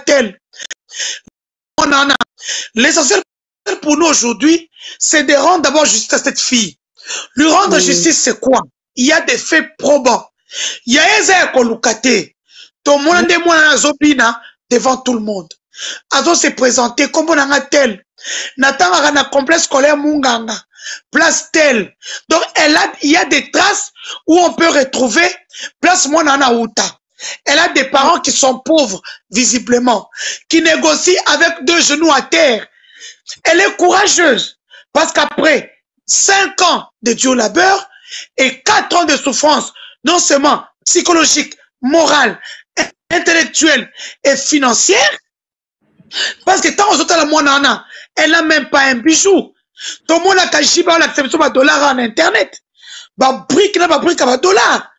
tel. L'essentiel pour nous aujourd'hui, c'est de rendre d'abord justice à cette fille. Lui rendre justice, c'est quoi? Il y a des faits probants. Il y a un kolukate. Ton monde de moi zopina devant tout le monde. Azo se présenter comme on a tel. Nathan a un complexe scolaire Munganga. Place tel. Donc il y a des traces où on peut retrouver place Monana Outa. Elle a des parents qui sont pauvres, visiblement, qui négocient avec 2 genoux à terre. Elle est courageuse, parce qu'après 5 ans de dur labeur et 4 ans de souffrance, non seulement psychologique, morale, intellectuelle et financière, parce que tant aux autres, elle n'a même pas un bijou. Tout le monde a caché l'acceptation de dollars en Internet. Brique n'a pas brique à dollar.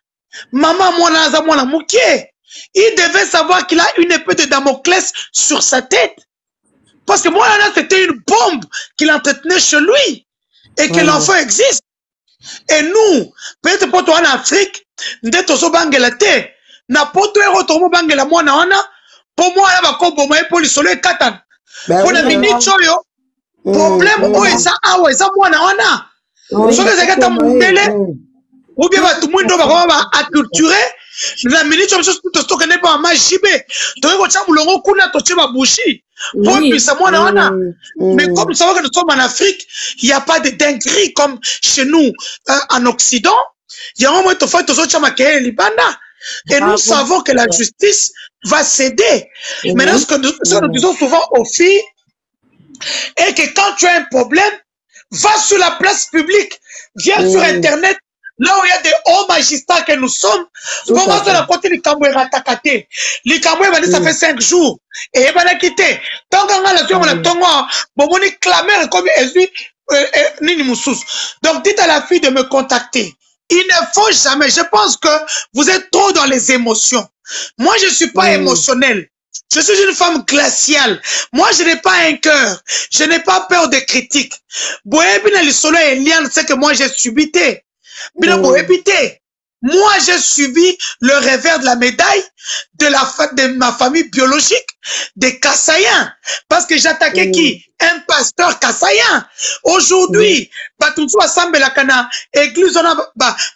Maman, il devait savoir qu'il a une épée de Damoclès sur sa tête. Parce que c'était une bombe qu'il entretenait chez lui. Et que l'enfant existe. Et nous, peut-être pour toi en Afrique, nous sommes la terre. N'importe où bangela mwana wana pour moi là bakobo moi pour l'isoler katan. Pour la minute choyo problème où eza awa eza mwana wana. So que zaka tambele ou bien ba tout le monde va à torturer la minute choyo tout stock n'est pas ma jibé. Donc ko cha mulongo kuna to cheba bushi. Pour ça mwana wana. Mais comme ça que nous sommes en Afrique, il y a pas de dinguerie comme chez nous en Occident. Il y a un moment to fait to so chama ke libanda. Et nous savons que la justice va céder. Maintenant, ce que nous disons souvent aux filles est que quand tu as un problème, va sur la place publique, viens sur Internet, là où il y a des hauts magistrats que nous sommes, comment ça la côté du Camboué ratakate. Le Camboué m'a dit ça fait 5 jours. Et il va quitter. Tant qu'on a la on a tongo, bon, on est clamé comme Nini Moussous. Donc, dites à la fille de me contacter. Il ne faut jamais, je pense que vous êtes trop dans les émotions. Moi, je ne suis pas émotionnelle. Je suis une femme glaciale. Moi, je n'ai pas un cœur. Je n'ai pas peur des critiques. Boébina le soleil et liane, c'est que moi, j'ai subité. Moi, j'ai suivi le revers de la médaille de ma famille biologique, des Kassaïens. Parce que j'attaquais qui? Un pasteur Kassaïen. Aujourd'hui, Batutu Assemble la Kana, église, on a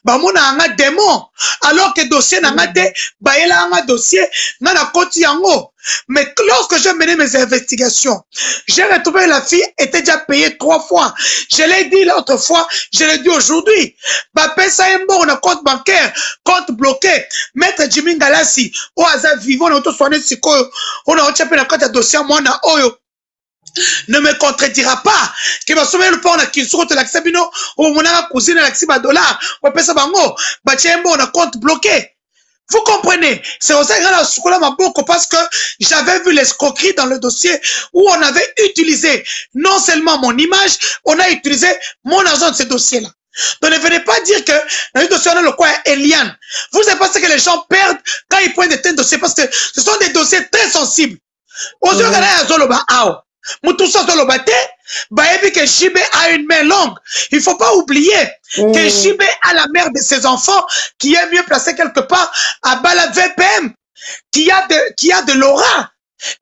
un démon. Alors que dossier n'a pas été, un dossier, n'a la côte yango. Mais lorsque j'ai mené mes investigations, j'ai retrouvé la fille était déjà payée 3 fois. Je l'ai dit l'autre fois, je l'ai dit aujourd'hui. Ça est mort, on a compte bancaire, compte bloqué. Maître Jimmy Galassi, au hasard vivant, on a auto-soigné on a retiré la compte à dossier, moi, on a oyo. Ne me contredira pas que ma somme le pont a qui sur l'accès ou mon cousine l'accès $, ou peut ça bango, on a compte bloqué. Vous comprenez? C'est aussi parce que j'avais vu l'escroquerie dans le dossier où on avait utilisé non seulement mon image, on a utilisé mon argent de ce dossier-là. Donc ne venez pas dire que dans le dossier on a le coin Eliane. Vous savez pas ce que les gens perdent quand ils prennent des tels dossiers parce que ce sont des dossiers très sensibles. Que Jibé a une main longue. Il ne faut pas oublier que Jibé a la mère de ses enfants qui est mieux placée quelque part à Bala VPM, qui a de l'aura.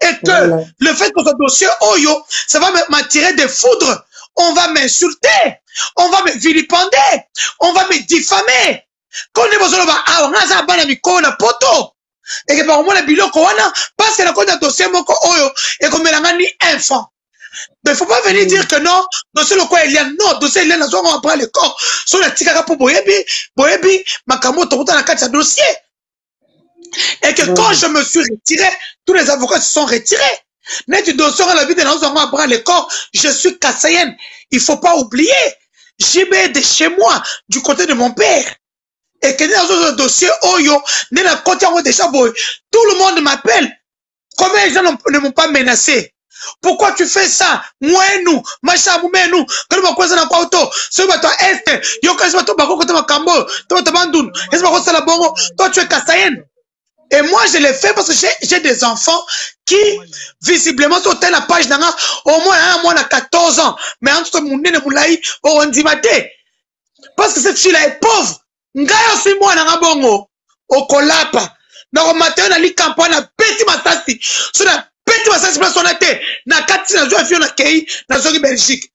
Et que le fait que ce dossier Oyo, ça va m'attirer des foudres. On va m'insulter, on va me vilipender, on va me diffamer. Quand on est besoin de poto. Et que par moi, le biloko wana, parce que la dossier moko oyo, et comme elle a ni enfant. Mais il ne faut pas venir dire que non, dossier le quoi Eliane, non, dossier Eliane, on va prendre le corps, sur la tigara pour Boyebi, Makamoto, on a la carte dossier. Et que quand je me suis retiré, tous les avocats se sont retirés. Mais du dossier à la vie de l'enfant, on va prendre le corps, je suis Kassaïenne. Il ne faut pas oublier, JB de chez moi, du côté de mon père. Et que dans un dossier Oyo, déjà tout le monde m'appelle. Combien les gens ne m'ont pas menacé? Pourquoi tu fais ça? Moi et nous, Macha Moumé nous, que nous m'accusons dans quoi auto? Ce bateau est, Yoka ce bateau Bako Kotama Kambo, toi Tabandoun, et ce bateau Salabongo, toi tu es Kassaïenne. Et moi je l'ai fait parce que j'ai des enfants qui, visiblement, sont la page d'anga, au moins un mois à 14 ans. Mais en tout cas, mon nez ne moulaï, au Ndimate. Parce que cette fille-là est pauvre. Ngayo si moi na bongo o kolapa na matin na li campagne petit matasi masasi so na peti masasi place on a été na kati na zo avion na kei na zo Belgique.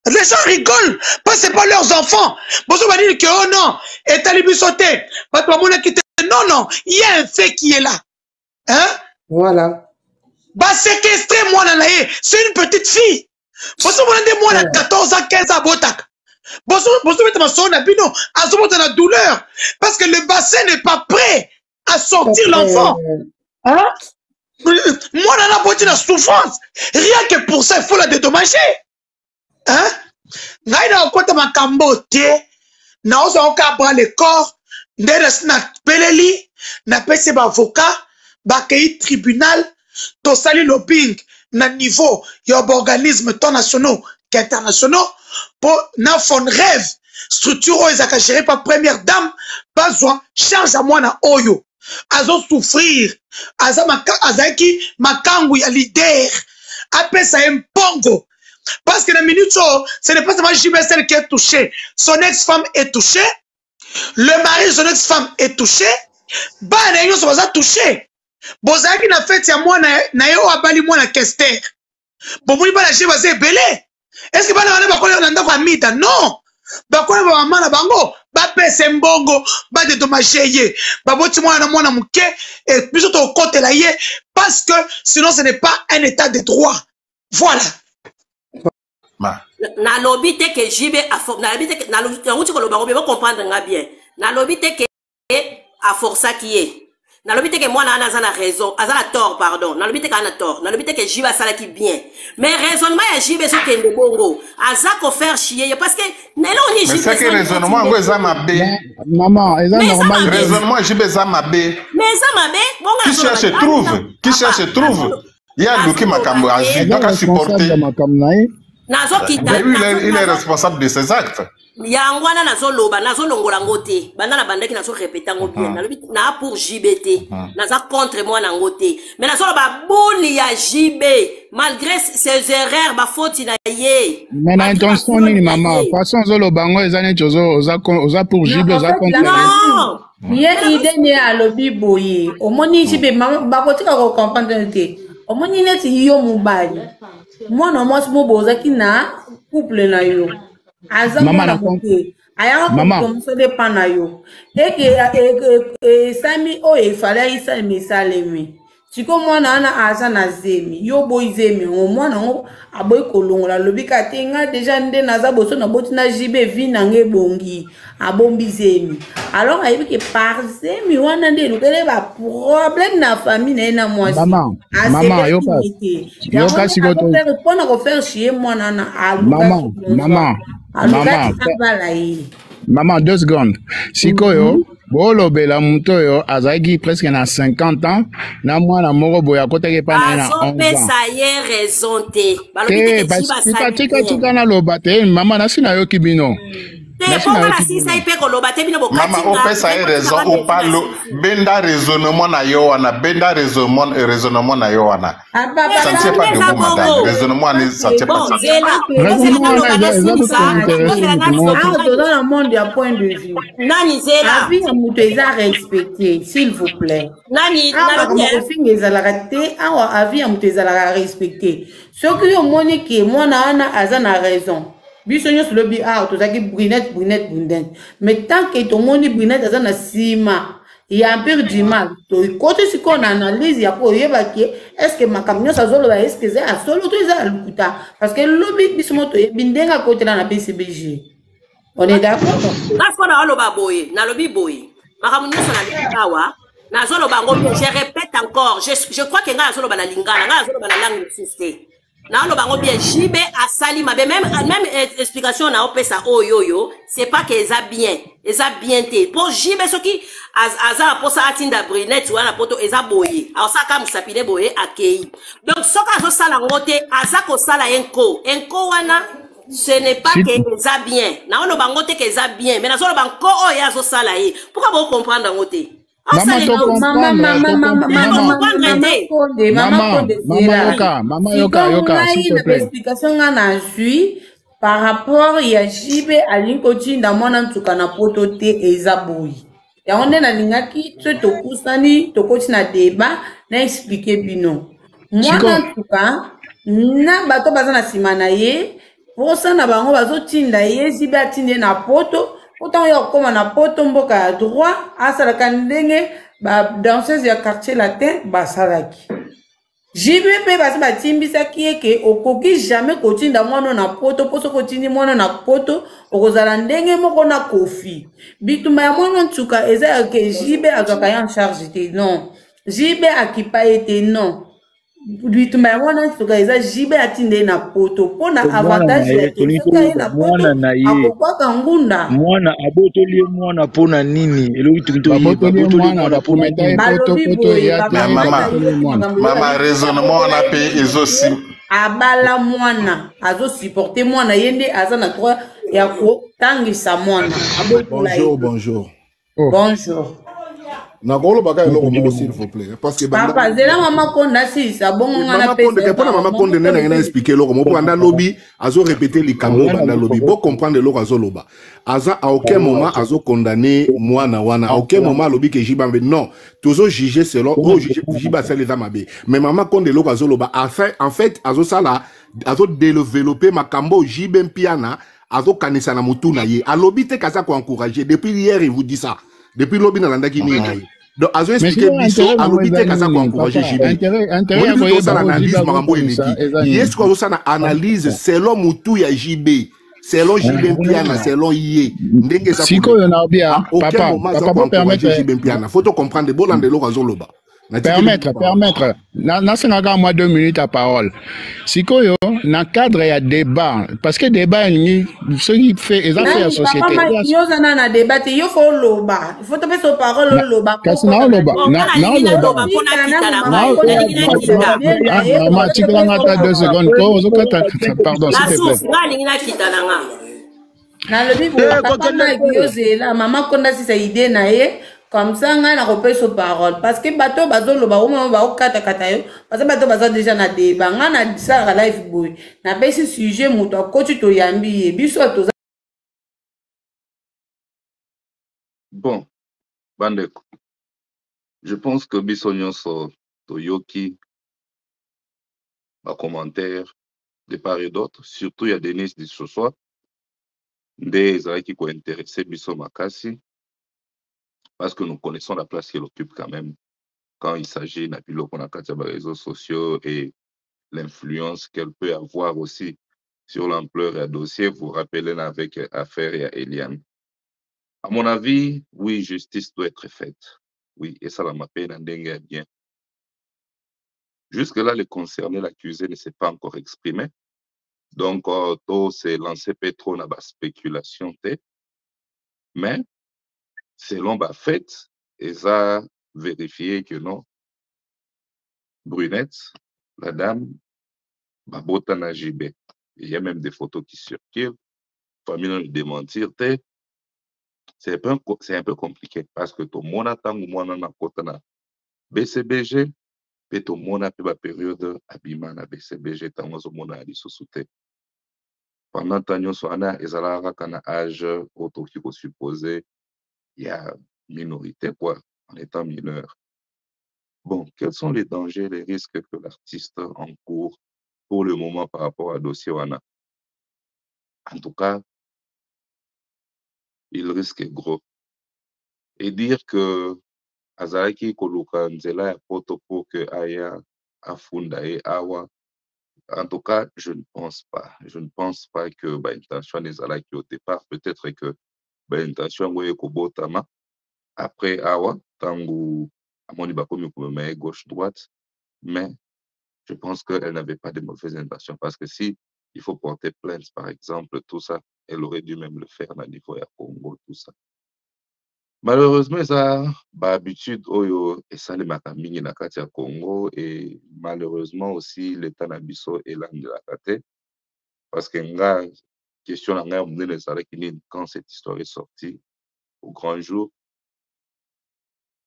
Les gens rigolent parce que c'est pas leurs enfants. Bonjour va dire que oh non, et talibi sauté. Parce que non non, il y a un fait qui est là. Hein? Voilà. Bah séquestrer moi nanaye, c'est une petite fille. Bonjour moi na 14 ans 15 ans botak. Bonjour mettre ma son abino, à ce moment de la douleur parce que le bassin n'est pas prêt à sortir l'enfant. Hein? Moi nana boti na souffrance. Rien que pour ça il faut la dédommager. Hein? Ngai na okota makambo te na oza okabra le corps ndere na peleli na pese ba avocat ba kei tribunal to sali lobbying na niveau ya organisme tant nationaux qu'internationaux pour na fond rêve structure ezaka gérée par première dame pas besoin charge à moi na oyo azo souffrir azaki makangu ya leader apesa mpongo. Parce que la minute, ce n'est pas seulement JBSL qui est touché. Son ex-femme est touchée. Le mari de son ex-femme est touché. Bah, nous sommes touchés. Bozaki na fait ya moi na yo abali moi na kester. Bon, vous pas la JBSL belé. Est-ce que bana ba kola na ndako amita? Non. Ba kola ba mama na bango, ba pese mbongo, ba dédommager ye. Ba boti moi na muke et puis to côté la ye parce que sinon ce n'est pas un état de droit. Voilà. Na lobby te que JB a na lobby te que na lobby ko lo bango be comprendre nga bien. Na lobby te que a força qui est. Na lobby te que moi na a raison, a tort pardon. Na lobby te que a tort. Na lobby te que JB a sala qui bien. Mais raisonnement ya JB so que le bongo. Aza ko faire chier parce que nelo ni JB. Mais c'est que raisonnement ngo za mabe. Maman, eza normal. Raisonnement JB za mabe. Mais ça mabe, bonga. Qui cherche trouve. Il y a Luki makambo azi donc à supporter. Il est responsable de ses actes. Yangwana nazo loba nazo longola ngote banda na bandaki nazo répéter ngo bien na pour JBT naza contre moi na ngote mais nazo loba boni ya JB malgré ses erreurs ba faute na ye mais na intention ni maman façon zo loba ngo ezane chozo oza pour JB oza contre non ye idée ni a lobi boye omoni JB ba kotika ko comprendre te omoni neti yo mubali mwana mwasi moboza kina couple na yo aza mwana moke aya ko msode pana yo eke sami o e fala isa misalemi tiko mwana ana aza na zemi yo boy zemi o mwana ngo aboy kolongola lobika tenga déjà nde naza boso na boti na jibe vi na nge bongi abombi zemi alors ayebi ke par zemi wana nde lokele ba problème na famille na mwasi maman yoka sikoto pona ko faire chier mwana na maman 2 secondes sikoyo bolobela muto yo azaki presque na 50 ans na mwana moko boya koteke pa na 11 ans pesa ye raison te balobite ke tika na loba te maman na sina yo kibino Maman, on peut ça raison, on parle benda raisonnement na yoana, benda raisonnement na yoana. Ça ne tient pas debout, madame. Raisonnement, ça ne tient pas ça. Dans le monde, il y a point de vue. La vie est mouteza respectée, s'il vous plaît. Nani, avis à mouteza respecté. Ce qui est monique, moi, na azana raison. Bisogno sur le bi tozaki brunette mais tant que ton moni brunette aza na sima il y a un peu du mal to côté si qu'on analyse ya ko yeba ki est-ce que makamnyo sa zolo est-ce que c'est à solo to za lukuta parce que lobi bismo to bindenga côté na BCBG on est d'accord parce qu'on a loba boye na lobi boye makamnyo sa na likawa na zolo bango je répète encore je crois que nga zolo bana lingala nga zolo bana langue système. Na lo bango bien JB a sali mabe même explication na opesa oyoyo c'est pas que ça bien té pour JB ce qui aza pour ça atinda brunette ou na poto eza boye alors ça comme sapine boye akei donc soka zo sala ngote aza ko sala enko wana ce n'est pas que ça bien na lo bango te que ça bien mais na zo lo bango oya zo sala yi pourquoi vous comprendre ngote maman yoka s'il te plaît explication na suis par rapport ya JB alinko tinda mwana ntuka na poto te eza boyi Ya on est na lingaki tu to kusani to koti na débat na expliquer bino. Moi en tout cas na bato baza na sima na ye posa na bango bazotinda ye zibe atinde na poto autant ya koma na poto mboka ya droit asalaka ndenge ba danseuse ya quartier latin basalaki. Jibe pe basi batimbisaki eke okoki jamais kotinda mwana na poto poso kotindi mwana na poto okozala ndenge moko na kofi bitumba ya mwana ntuka eza ke jibe azwaka ya en charge te non jibe akipa ete non bitumba ya mwana ntuka eza jibe atinde na poto mpona avantage ya kesoka ye na poto akokwaka ngunda mwana abotoli ye mwana mpona nini eloki tukitoyeba mwana mpona nini balobi boye mama raisonnement wana pe ezosi abala mwana azosupporte mwana ye nde aza na droit ya kotangisa mwana bonjour bonjour bonjour nakoloba eloko moko s'il vous plaît parce que papa zela mama konda sisa bongo ngana pesa mpona mama konde nde nange na expliquer eloko moko anda lobi azo répéter likambo banda lobi bo comprendre eloko azoloba aza à aucun moment azo condamner mwana wana à aucun moment alobi que jibambe non tozo juger selon o juger jiba sala eza mabe mais mama konde eloko azoloba en fait azo sala azo développer makambo jibe mpiana azo kanisa na mutu na ye alobi te kaza ko encourager depuis hier il vous dit ça depuis lobi na landaki ni ngai donc azo expliquer biso alobi te kaza ko encourager jibe on dit ça analyse makambo eleki yes ko ça na analyse selon mutu ya jibe selon jibe mpiana selon ye ndenge ça sikoyo na bia papa permettre jibe mpiana faut to comprendre bolande lo azoloba permettre nasengaka moi 2 minutes à parole sikoyo na cadre ya débat parce que débat ni ce qui fait eza fait la société yo zana na débat yo faut loba il faut te mettre parole loba kasi na loba mama tikelanga ta 2 secondes ko ozokata pardon s'il te plaît na lobi bo papa na yo zela mama konda sisa idée na ye comme ça ngai na kopesa parole parce que bato bazoloba au moment ba okata yo parce que bato baza déjà na débat nga na ça live boy na pesi sujet muto akoti to yambi biso to. Bon bandeko je pense que biso nyonso toyoki ba commentaire de part et d'autre surtout ya Denis de ce soir nde ezalaki ko intéresser biso makasi parce que nous connaissons la place qu'elle occupe quand même quand il s'agit de les réseaux sociaux et l'influence qu'elle peut avoir aussi sur l'ampleur et dossier. Vous rappelez avec affaire et Eliane. À mon avis, oui, justice doit être faite. Oui, et ça, la m'appelle bien. Jusque-là, les concernés, l'accusé ne s'est pas encore exprimé. Donc, tout s'est lancé trop dans la spéculation. Mais, selon ma fait, et ça vérifié que non, Brunette, la dame, Babota na JB. Il y a même des photos qui circulent. Famille ne démentir. C'est un peu compliqué parce que tout le monde attend au moins na kota na BCBG, et tout le monde a la période abîmant na BCBG, tant que tout le monde a dit sous-souté. Pendant que nous avons un âge auto qui peut supposer il y a minorité, quoi, en étant mineur. Bon, quels sont les dangers, les risques que l'artiste encourt pour le moment par rapport à dossier Wana? En tout cas, il risque gros. Et dire que Azaraki Koluka Nzela ya poto pour que Aya afunda et Awa, en tout cas, je ne pense pas. Je ne pense pas que l'intention des Azaraki au départ, peut-être que l'intention est Kobotama après Awa, Tangu Amoni Bakomi Kumeme gauche-droite, mais je pense qu'elle n'avait pas de mauvaises intentions parce que si il faut porter plainte, par exemple, tout ça, elle aurait dû même le faire au niveau de Congo, tout ça. Malheureusement, ça a habitude et ça les makamini na kati ya Congo et malheureusement aussi l'état nabiso est là de la kate parce que nga question na nga mnene salaki quand cette histoire est sortie au grand jour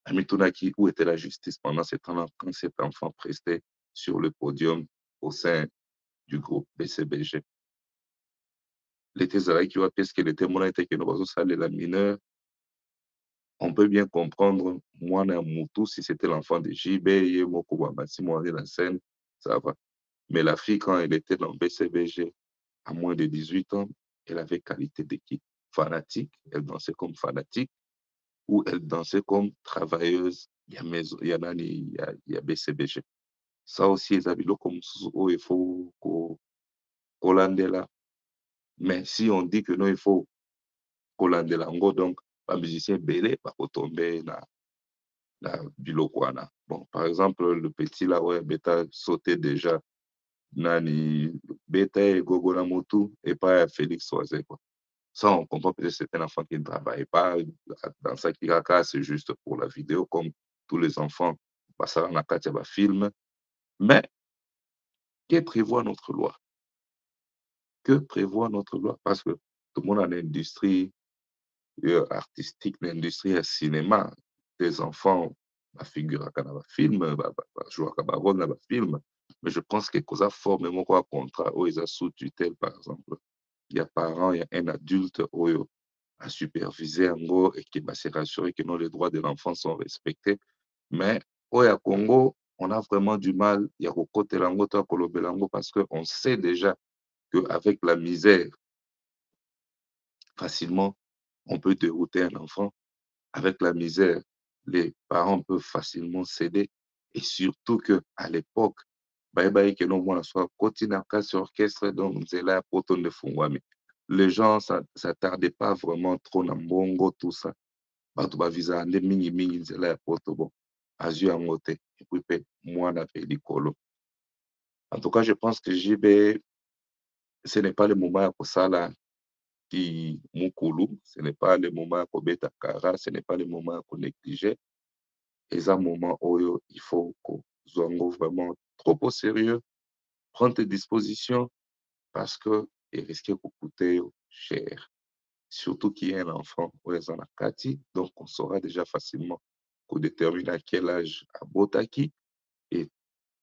Amitunaki où était la justice pendant ce temps-là quand cet enfant prestait sur le podium au sein du groupe BCBG. L'été Zalaki, qu'est-ce qu'il était mon été que nous avons salé la mineure on peut bien comprendre, moi, Moutou, si c'était l'enfant de JB, si moi, on est la scène, ça va. Mais la fille, quand elle était dans BCBG, à moins de 18 ans, elle avait qualité d'équipe fanatique, elle dansait comme fanatique, ou elle dansait comme travailleuse, il y a BCBG. Ça aussi, ils avaient comme il faut Kolandela. Mais si on dit que non, il faut Kolandela, donc, un musicien belé va retomber na Bilokwana. Bon, par exemple, le petit là, ouais, Beta sautait déjà, Nani, Beta et Gogo Namotu, et pas Félix Oisé, quoi. Ça, on comprend peut-être que c'est un enfant qui ne travaille pas dans sa kiraka, c'est juste pour la vidéo, comme tous les enfants, ça n'a pas de film. Mais, que prévoit notre loi? Que prévoit notre loi? Parce que tout le monde a une industrie artistique, l'industrie cinéma, des enfants, figure à un film, jouer à un rôle dans un film. Mais je pense que cause formellement quoi contrat, où ils ont sous tutelle, par exemple. Il y a parents, il y a un adulte à superviser en gros et qui va se rassurer que non, les droits de l'enfant sont respectés. Mais au Congo, on a vraiment du mal, il y a côté lango, parce qu'on sait déjà qu'avec la misère, facilement, on peut dérouter un enfant. Avec la misère, les parents peuvent facilement céder. Et surtout qu'à l'époque, orchestre, donc là, les gens ne s'attardaient pas vraiment trop dans Mbongo, tout ça. En tout cas, je pense que JB, ce n'est pas le moment pour ça là. Qui Mukulu, ce n'est pas le moment à Kobeta Kara, ce n'est pas le moment à négliger. Et c'est un moment où il faut qu'on soit vraiment trop au sérieux, prendre tes dispositions parce que il risque de coûter cher. Surtout qu'il y a un enfant où ils en a Kati, donc on saura déjà facilement qu'on détermine à quel âge à Botaki. Et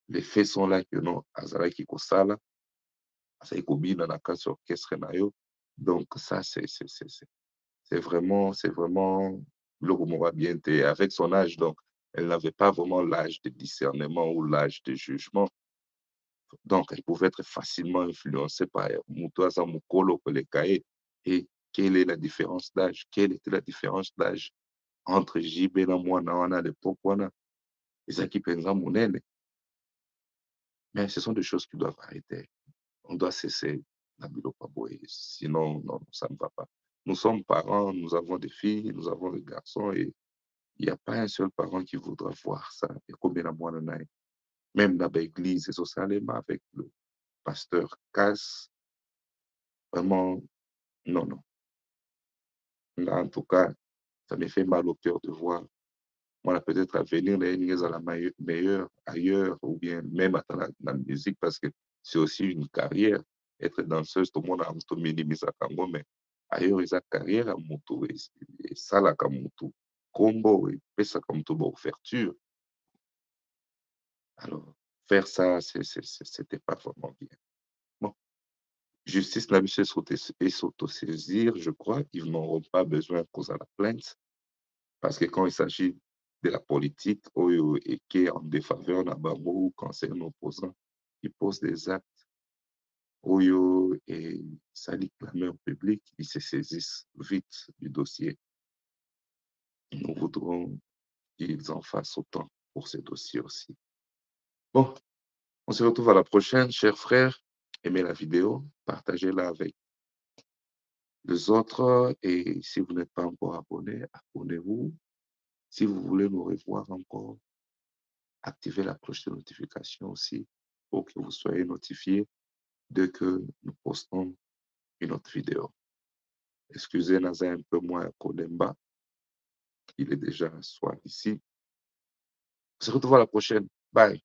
les faits sont là que non, Azaraki Kosala, Azaraki Kobina na Kasi Orchestre Nayo. Donc ça, c'est vraiment le moment bien été avec son âge. Donc, elle n'avait pas vraiment l'âge de discernement ou l'âge de jugement. Donc, elle pouvait être facilement influencée par Moutoasa Mukolo Kolekae. Et quelle est la différence d'âge? Quelle était la différence d'âge entre JB et moi à l'époque? Les équipes, par exemple, mais ce sont des choses qui doivent arrêter. On doit cesser la Bilopaboé. Sinon, non, ça ne va pas. Nous sommes parents, nous avons des filles, nous avons des garçons et il n'y a pas un seul parent qui voudra voir ça. Et combien de mois on a? Même dans l'église, et socialement avec le pasteur Cass, vraiment, non, non. Là, en tout cas, ça me fait mal au cœur de voir. Moi, peut-être à venir, les à la meilleure ailleurs, ou bien même à la musique, parce que c'est aussi une carrière. Être danseuse, tout le monde a un minimise à Congo, mais ailleurs, ils ont carrière à Moutou, et ça, là, comme Moutou. Combo, et ça comme tout ouverture. Alors, faire ça, c'était pas vraiment bien. Bon, justice n'a pu s'autosaisir, je crois qu'ils n'auront pas besoin de causer la plainte, parce que quand il s'agit de la politique, et qui est en défaveur d'un bambou ou quand c'est un opposant, il pose des actes, et ça dit la main publique, ils se saisissent vite du dossier. Nous voudrons qu'ils en fassent autant pour ces dossiers aussi. Bon, on se retrouve à la prochaine, chers frères. Aimez la vidéo, partagez-la avec les autres. Et si vous n'êtes pas encore abonné, abonnez-vous. Si vous voulez nous revoir encore, activez la cloche de notification aussi pour que vous soyez notifiés dès que nous postons une autre vidéo. Excusez Naza un peu moins Kodemba. Il est déjà soir ici. On se retrouve à la prochaine. Bye.